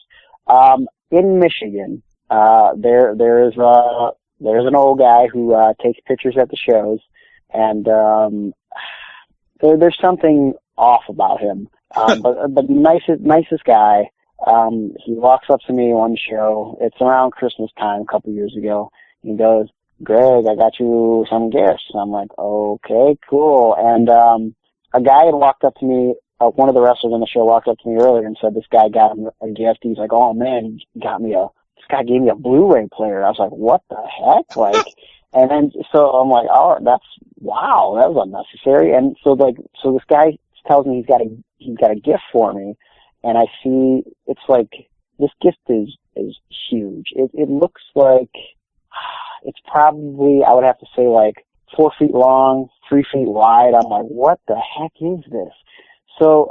In Michigan, there's an old guy who takes pictures at the shows, and there's something off about him. But nicest guy. He walks up to me one show. It's around Christmas time, a couple years ago. He goes, "Greg, I got you some gifts." And I'm like, "Okay, cool." And a guy had walked up to me. One of the wrestlers on the show walked up to me earlier and said this guy got him a gift. He's like, "Oh man, this guy gave me a Blu-ray player." I was like, "What the heck?" Like, and then so I'm like, "Oh, wow, that was unnecessary." And so this guy tells me he's got a gift for me, and I see it's like this gift is huge. It looks like it's probably, I would have to say, like 4 feet long, 3 feet wide. I'm like, what the heck is this? So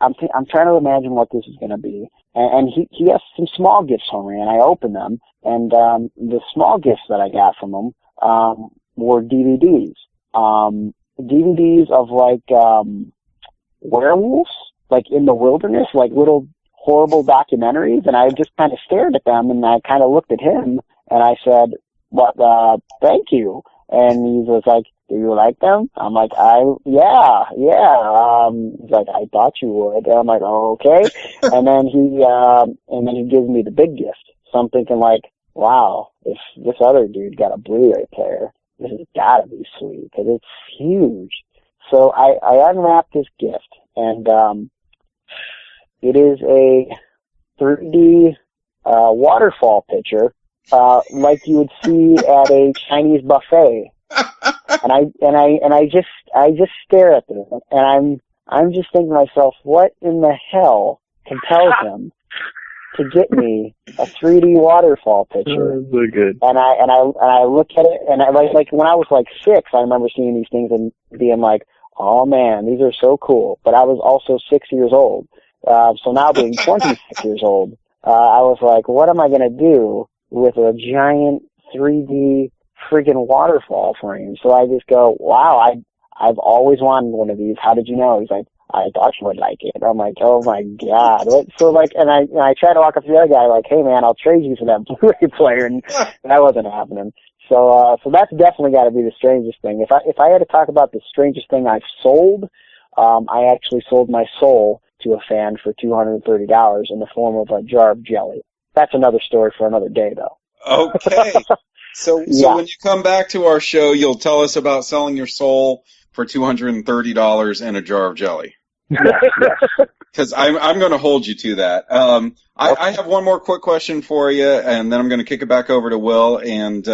I'm trying to imagine what this is going to be. And he has some small gifts for me, and I open them, and the small gifts that I got from him were DVDs. DVDs of like werewolves, like in the wilderness, like little horrible documentaries, and I just kind of stared at them, and I kind of looked at him, and I said, "What? Thank you." And he was like, "Do you like them?" I'm like, yeah. He's like, "I thought you would." And I'm like, "Oh, okay." And then he gives me the big gift. So I'm thinking like, wow, if this other dude got a Blu-ray player, this has gotta be sweet, because it's huge. So I unwrapped this gift, and it is a 3D waterfall picture, like you would see at a Chinese buffet. And I just stare at this, and I'm just thinking to myself, what in the hell compels him to get me a 3D waterfall picture? That's so good. And I look at it, and I like when I was like 6, I remember seeing these things and being like, "Oh man, these are so cool." But I was also 6 years old. So now being 26 years old, I was like, what am I going to do with a giant 3D friggin' waterfall frame? So I just go, wow, I've always wanted one of these. How did you know? He's like, "I thought you would like it." I'm like, oh my God. So like, and I tried to walk up to the other guy like, "Hey man, I'll trade you for that Blu-ray player," and that wasn't happening. So that's definitely got to be the strangest thing. If I had to talk about the strangest thing I've sold, I actually sold my soul to a fan for $230 in the form of a jar of jelly. That's another story for another day, though. Okay. So when you come back to our show, you'll tell us about selling your soul for $230 and a jar of jelly. Yes. Because I'm going to hold you to that. I have one more quick question for you, and then I'm going to kick it back over to Will. And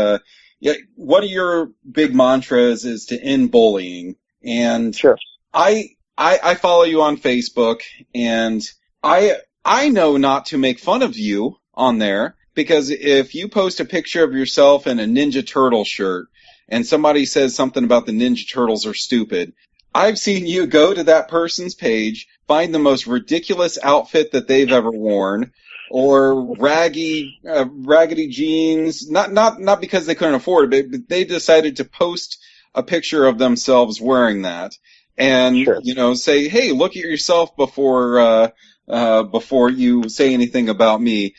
what are your big mantras is to end bullying? And sure. I follow you on Facebook, and I know not to make fun of you on there, because if you post a picture of yourself in a Ninja Turtle shirt and somebody says something about the Ninja Turtles are stupid, I've seen you go to that person's page, find the most ridiculous outfit that they've ever worn, or raggedy jeans, not because they couldn't afford it, but they decided to post a picture of themselves wearing that, and Sure. say, hey, look at yourself before you say anything about me.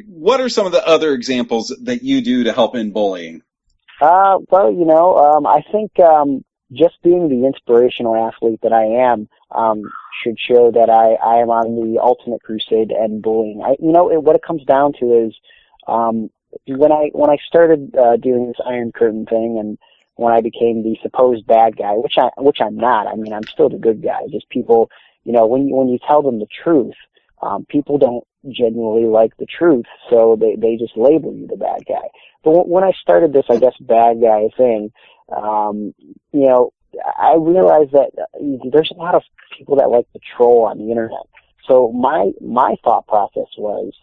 What are some of the other examples that you do to help in bullying? Well, I think just being the inspirational athlete that I am should show that I am on the ultimate crusade to end bullying. What it comes down to is when I started doing this Iron Curtain thing, and when I became the supposed bad guy, which I'm not. I mean, I'm still the good guy. Just people, when you tell them the truth, people don't genuinely like the truth, so they just label you the bad guy. But when I started this, I guess, bad guy thing, I realized that there's a lot of people that like to troll on the internet. So my thought process was,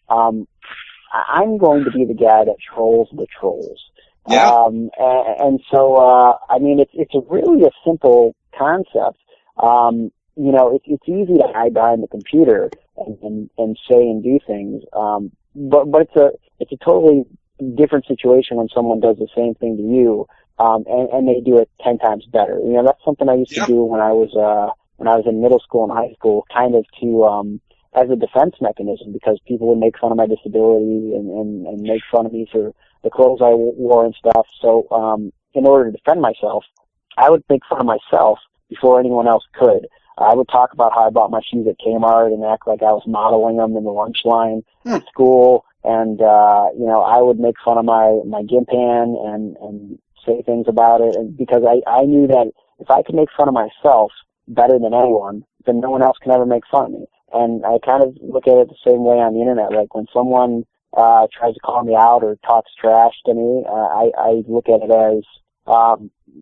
I'm going to be the guy that trolls the trolls. Yeah. And so, I mean, it's really a simple concept. It's easy to hide behind the computer and say and do things. But it's a totally different situation when someone does the same thing to you, and they do it 10 times better. That's something I used to do when I was in middle school and high school, kind of to, as a defense mechanism, because people would make fun of my disability and make fun of me for the clothes I wore and stuff. So, in order to defend myself, I would make fun of myself before anyone else could. I would talk about how I bought my shoes at Kmart and act like I was modeling them in the lunch line at school. And, I would make fun of my gimp hand and say things about it. And because I knew that if I could make fun of myself better than anyone, then no one else can ever make fun of me. And I kind of look at it the same way on the internet. Like when someone tries to call me out or talks trash to me, I look at it as,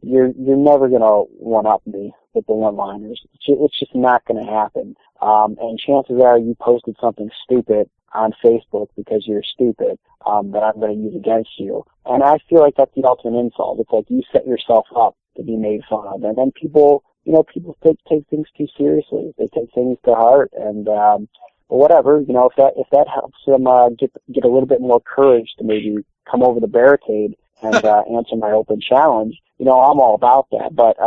you're never going to one-up me with the one-liners. It's just not going to happen. And chances are you posted something stupid on Facebook because you're stupid, that I'm going to use against you. And I feel like that's the ultimate insult. It's like you set yourself up to be made fun of. And then people take things too seriously. They take things to heart. And, whatever, if that helps them, get a little bit more courage to maybe come over the barricade and, answer my open challenge, I'm all about that. But,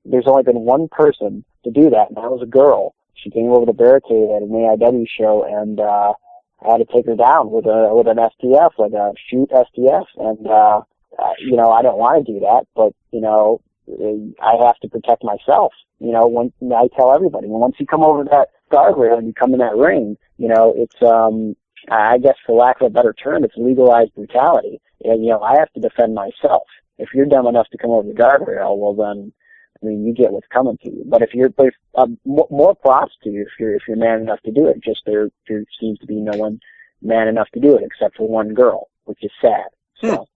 there's only been one person to do that, and that was a girl. She came over the barricade at an AIW show, and, I had to take her down with an STF, like a shoot STF. And, I don't want to do that, but, I have to protect myself. When I tell everybody, once you come over that guardrail and you come in that ring, it's, I guess for lack of a better term, it's legalized brutality. And, I have to defend myself. If you're dumb enough to come over the guardrail, well then, I mean, you get what's coming to you. But more props to you if you're man enough to do it. Just there seems to be no one man enough to do it except for one girl, which is sad. So.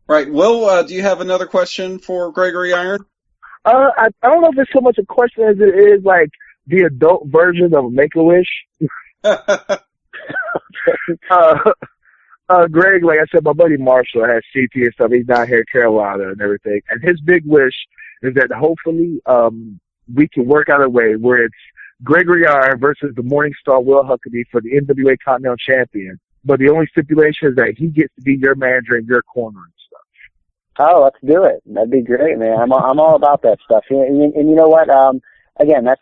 Right. Will, do you have another question for Gregory Iron? I don't know if it's so much a question as it is like the adult version of Make-A-Wish. Greg, like I said, my buddy Marshall has CT and stuff. He's down here in Carolina and everything. And his big wish is that hopefully we can work out a way where it's Gregory Iron versus the Morningstar Will Huckabee for the NWA Continental Champion. But the only stipulation is that he gets to be your manager in your corner and stuff. Oh, let's do it. That'd be great, man. I'm all about that stuff. And you know what? Again, that's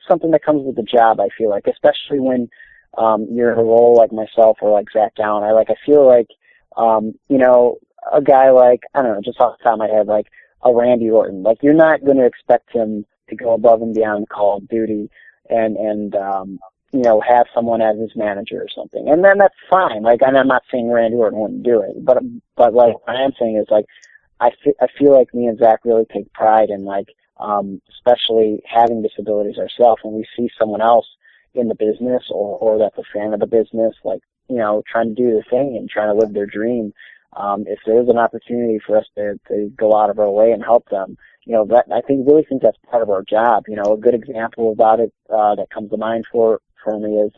something that comes with the job. I feel like, especially when you're in a role like myself or like Zach Gowen. I feel like a guy like, I don't know, just off the top of my head, like a Randy Orton. Like you're not going to expect him to go above and beyond Call of Duty and have someone as his manager or something. And then that's fine. Like, and I'm not saying Randy Orton wouldn't do it, but like what I am saying is like, I feel like me and Zach really take pride in like, especially having disabilities ourselves, when we see someone else in the business or that's a fan of the business, like, trying to do the thing and trying to live their dream. If there's an opportunity for us to go out of our way and help them, that I really think that's part of our job. A good example about it, that comes to mind for me is,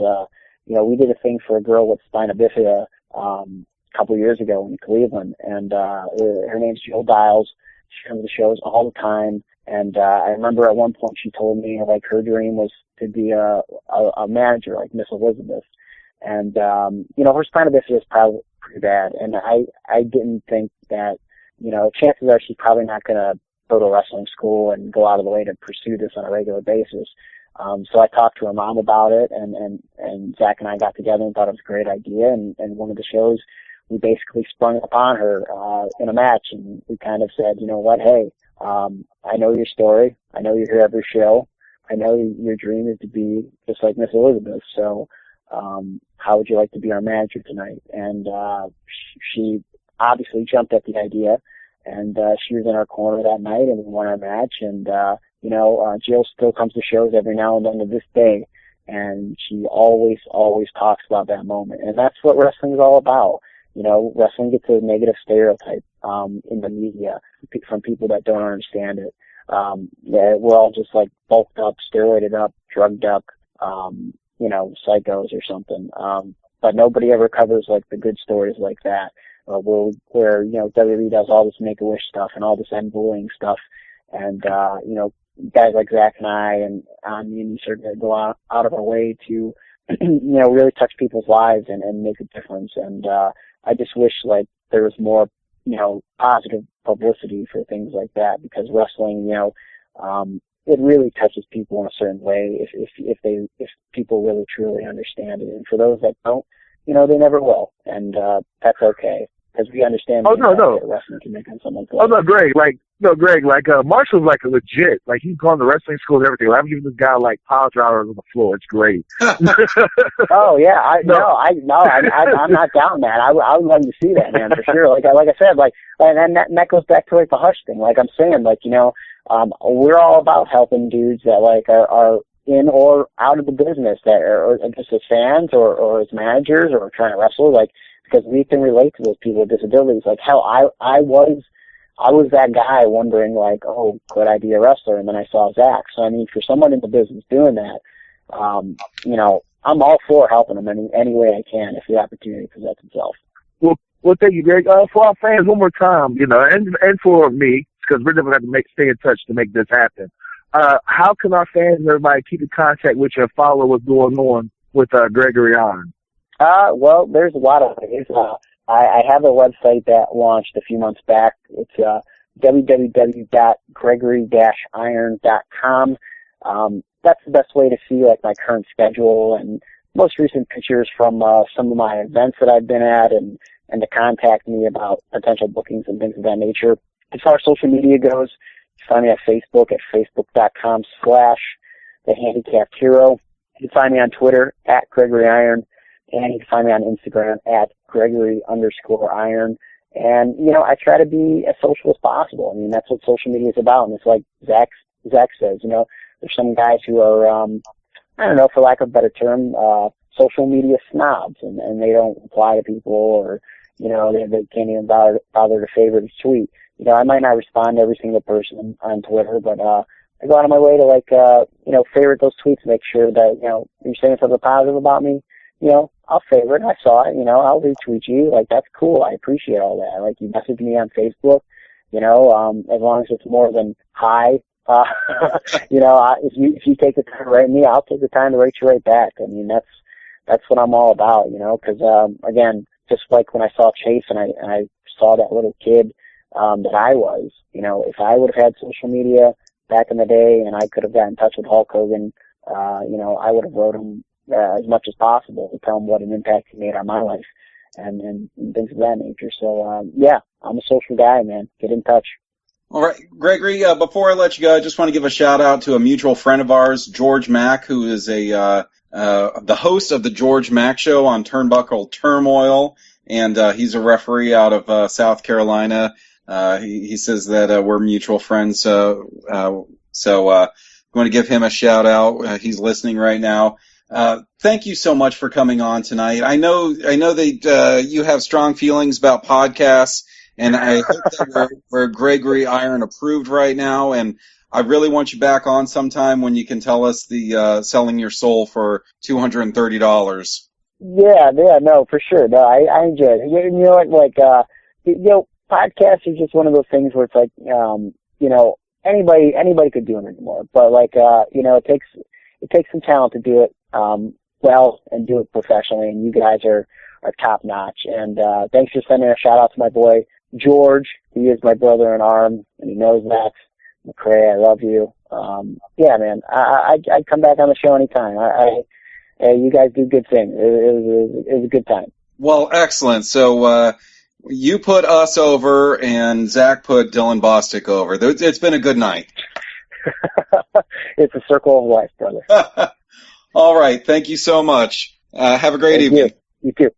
we did a thing for a girl with spina bifida, a couple years ago in Cleveland, and her name's Jill Dials. She comes to shows all the time, And I remember at one point she told me like her dream was to be a manager like Miss Elizabeth. And her spina bifida is probably pretty bad, and I didn't think that, chances are she's probably not going to go to wrestling school and go out of the way to pursue this on a regular basis. So I talked to her mom about it, and Zach and I got together and thought it was a great idea. And one of the shows, we basically sprung upon her in a match, and we kind of said, you know what, hey, I know your story. I know you're here every show. I know your dream is to be just like Miss Elizabeth. So how would you like to be our manager tonight? And she obviously jumped at the idea, and she was in our corner that night, and we won our match. And Jill still comes to shows every now and then to this day, and she always talks about that moment. And that's what wrestling is all about. Wrestling gets a negative stereotype in the media from people that don't understand it. We're all just like bulked up, steroided up, drugged up, psychos or something. But nobody ever covers like the good stories like that, where WWE does all this Make-A-Wish stuff and all this end bullying stuff. And, guys like Zach and I and me sort of go out of our way to, really touch people's lives and make a difference. And, I just wish like there was more, positive publicity for things like that, because wrestling, it really touches people in a certain way if people really truly understand it. And for those that don't, they never will. And, that's okay, because we understand that wrestling can make on someone's life. Oh, no, Greg, Marshall's like a legit, like he's gone to wrestling school and everything. I'm giving this guy like pile drivers on the floor. It's great. Oh yeah, I'm not down that. I would love to see that, man, for sure. Like I said, and that goes back to like the Hush thing. Like I'm saying, we're all about helping dudes that like are in or out of the business, that are just as fans or as managers or trying to wrestle, because we can relate to those people with disabilities. Like hell, I was that guy wondering like, oh, could I be a wrestler? And then I saw Zach. So I mean, for someone in the business doing that, I'm all for helping them any way I can if the opportunity presents itself. Well, thank you, Greg. For our fans, one more time, and for me, because we're definitely going to stay in touch to make this happen. How can our fans and everybody keep in contact with you and follow what's going on with Gregory Iron? Well, there's a lot of ways. I have a website that launched a few months back. It's www.gregory-iron.com. That's the best way to see like my current schedule and most recent pictures from some of my events that I've been at, and to contact me about potential bookings and things of that nature. As far as social media goes, you can find me at Facebook at facebook.com/thehandicappedhero. You can find me on Twitter at Gregory Iron. And you can find me on Instagram at Gregory_Iron. And, I try to be as social as possible. I mean, that's what social media is about. And it's like Zach says, there's some guys who are, I don't know, for lack of a better term, social media snobs. And they don't reply to people, or, they can't even bother to favorite a tweet. I might not respond to every single person on Twitter, but I go out of my way to, favorite those tweets and make sure that, you're saying something positive about me. I'll favorite. I saw it. I'll retweet you. Like, that's cool. I appreciate all that. Like, you message me on Facebook. As long as it's more than hi. If you take the time to write me, I'll take the time to write you right back. I mean, that's what I'm all about. Because again, just like when I saw Chase and I saw that little kid that I was. If I would have had social media back in the day and I could have gotten in touch with Hulk Hogan, I would have wrote him as much as possible to tell them what an impact he made on my life and things of that nature. So, I'm a social guy, man. Get in touch. All right, Gregory, before I let you go, I just want to give a shout out to a mutual friend of ours, George Mack, who is the host of the George Mack Show on Turnbuckle Turmoil, and he's a referee out of South Carolina. He says that we're mutual friends, so I'm going to give him a shout out. He's listening right now. Thank you so much for coming on tonight. I know that you have strong feelings about podcasts, and I hope that we're Gregory Iron approved right now. And I really want you back on sometime when you can tell us the selling your soul for $230. Yeah, no, for sure. No, I enjoy it. You know what? Podcasts are just one of those things where it's like, anybody could do it anymore. But like, it takes some talent to do it, well and do it professionally. And you guys are top notch. And, thanks for sending a shout out to my boy, George. He is my brother in arms and he knows that. McCray, I love you. Yeah, man, I'd come back on the show anytime. You guys do good things. It was a good time. Well, excellent. So, you put us over and Zach put Dylan Bostic over. It's been a good night. It's a circle of life, brother. All right. Thank you so much. Have a great evening. You too.